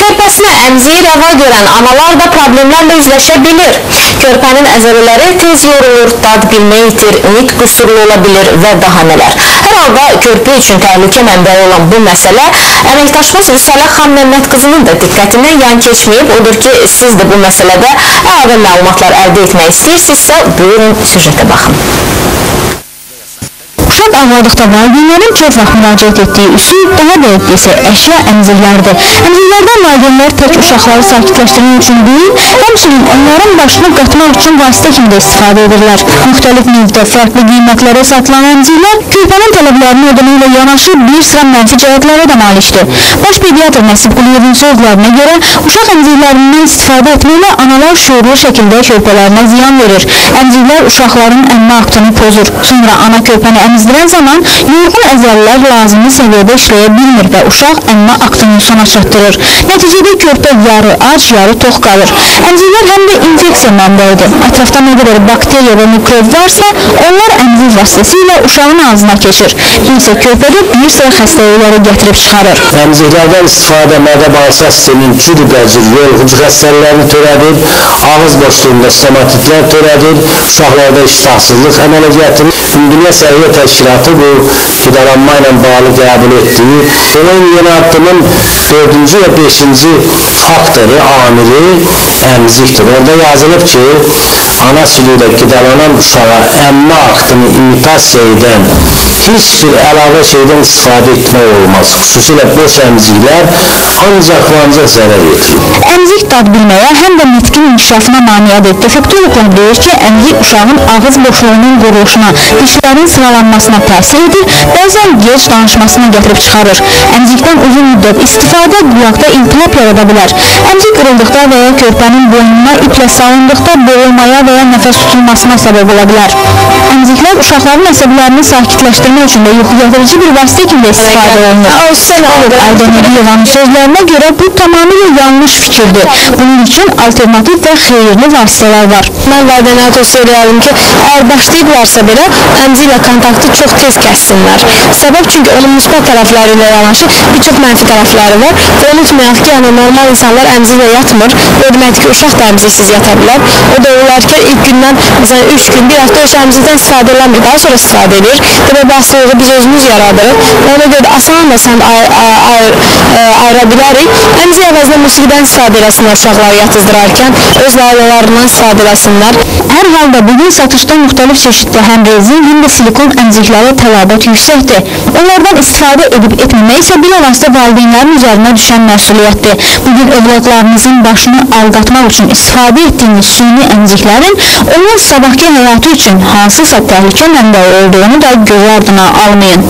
Körpəsinə əmziyi rəva görən analar da problemlərlə üzləşə bilir. Körpənin əzələləri tez yorulur, dad bilmə itir, nitq qüsurlu ola bilir və daha nələr. Hər halda körpə üçün təhlükə mənbəyi olan bu məsələ əməkdaşımız Rüsalə xan Məmmədqızının da diqqətindən yan keçməyib. Odur ki, siz də bu məsələdə əlavə məlumatlar əldə etmək istəyirsinizsə, buyurun süjetə baxın. Uşaq ağladıqda valideynlərin çox vaxt müraciət etdiyi üsul, daha doğrusu isə əşya əmziklərdir. Əmziklərdən valideynlər tək uşaqları sakitləşdirmək üçün deyil, həmçinin onların başını qatmaq üçün vasitə kimi də istifadə edirlər. Müxtəlif növdə farklı qiymətlərə satılan əmziklər körpənin tələblərini ödəməklə yanaşı bir sıra mənfi cəhətlərə də malikdir. Baş pediatr Nəsib Quliyevin sözlərinə görə, uşaq əmziklərindən istifadə etməklə analar şuurlu şəkildə körpələrinə ziyan verir. Əmziklər uşaqların əmmə aktını pozur. Sonra ana körpəni əmzdirən zaman yorğun əzəllər lazımi səviyyədə işləyə bilmir və uşaq əmmə aktını sona çatdırır. Nəticədə körpə yarı ac, yarı tox qalır. Əmziklər həm də infeksiya mənbəyidir. Ətrafda nə qədər bakteriya və mikrob varsa, onlar əmzik vasitəsilə uşağın ağzına keçir. Bu isə körpədə bir sıra xəstəlikləri gətirib çıxarır. Əmziklərdən istifadə mədə-bağırsaq sisteminin cür-qəzir, yoluxucu xəstəliklərini törədir, ağız boşluğunda stomatitlər törədir, uşaqlarda iştahsızlıq əmələ gətirir. Dünya Səhiyyə Təşkilatı bu qidalanma ilə bağlı qəbul etdiyi onun yeni addımın 4-cü və 5-ci faktoru, amili əmzikdir. Orada yazılıb ki, ana südü ilə qidalanan uşağa əmmə aktını imitasiya edən heç bir əlavə şeydən istifadə etmək olmaz. Xüsusilə boş əmziklər ancaq zərər verir. Əmzik dad bilməyə, həm də nitqin inkişafına maniədir. Defektologlar deyir ki, əmzik uşağın ağız boşluğunun quruluşuna, dişlərin sıralanmasına təsir edir, bəzən gec danışmasını gətirib çıxarır. Əmzikdən uzun müddət istifadə qulaqda iltihab yarada bilər. Əmzik qırıldıqda və ya körpənin boynuna iplə salındıqda boğulmaya və ya nəfəs tutulmasına səbəb ola bilər. Əmziklər uşaqların əsəblərini sakitləşdirmək üçün də yuxuyatırıcı bir vasitə kimi də istifadə olunur. Aydan Əliyevanın sözlərinə görə bu tamamilə yanlış fikirdir. Bunun üçün alternativ və xeyirli vasitələr var. Mən valideynlərə tövsiyə edərdim ki, əgər başlayıblarsa belə əmziklə kontaktı çox tez kəssinlər. Səbəb çünki onun müsbət tərəfləri ilə yanaşı bir çox mənfi tərəfləri var və unutmayaq ki, normal insanlar əmziklə yatmır. O deməkdir ki, uşaq da əmziksiz yata bilər. O da olarkən ilk gündən, məsələn 3 gün, bir hafta öz əmzikdən istifadə eləmir, daha sonra istifadə edir. Demək, bu hastalığı biz özümüz yaradırıq. Ona görə də asan ayıra bilərik. Əmzik əvəzinə musiqidən istifadə eləsinlər uşaqları yatızdırarkən, öz laylalarından istifadə eləsinlər. Hər halda bugün satışda müxtəlif çeşiddə həm rezin, həm də silikon əmziklərə tələbat yüksəkdir. Onlardan istifadə edib etməmək isə bilavasitə valideynlərin üzərinə düşən məsuliyyətdir. Bugün övladlarınızın başını alqatmaq üçün istifadə etdiyiniz süni əmziklərin onun sabahki həyatı üçün hansısa təhlükə mənbəyi olduğunu da göz ardına almayın.